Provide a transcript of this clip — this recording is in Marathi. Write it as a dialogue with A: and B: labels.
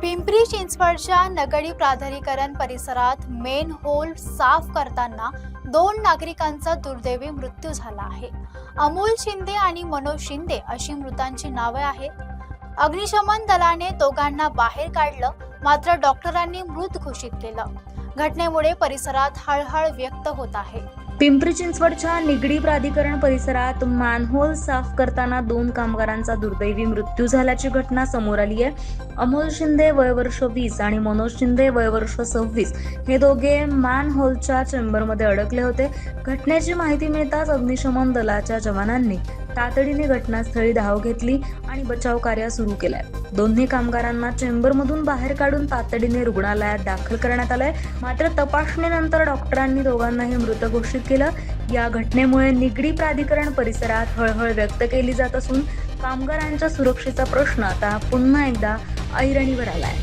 A: पिंपरी चिंचवडच्या नगडी प्राधिकरण परिसरात मेन होल साफ करताना 2 नागरिकांचा दुर्दैवी मृत्यू झाला आहे. अमोल शिंदे आणि मनोज शिंदे अशी मृतांची नावे आहेत. अग्निशमन दलाने दोघांना बाहेर काढलं, मात्र डॉक्टरांनी मृत घोषित केलं. घटनेमुळे परिसरात हळहळ व्यक्त होत आहे.
B: पिंपरी चिंचवडच्या निगडी प्राधिकरण परिसरात मॅनहोल साफ करताना 2 कामगारांचा दुर्दैवी मृत्यू झाल्याची घटना समोर आली आहे. अमोल शिंदे वय वर्ष 20 आणि मनोज शिंदे वय वर्ष 26 हे दोघे मॅनहोलच्या चेंबरमध्ये अडकले होते. घटनेची माहिती मिळताच अग्निशमन दलाच्या जवानांनी तातडीने घटनास्थळी धाव घेतली आणि बचाव कार्य सुरू केलंय. दोन्ही कामगारांना चेंबरमधून बाहेर काढून तातडीने रुग्णालयात दाखल करण्यात आलंय. मात्र तपासणीनंतर डॉक्टरांनी दोघांनाही मृत घोषित केलं. या घटनेमुळे निगडी प्राधिकरण परिसरात हळहळ व्यक्त केली जात असून कामगारांच्या सुरक्षेचा प्रश्न आता पुन्हा एकदा ऐरणीवर आलाय.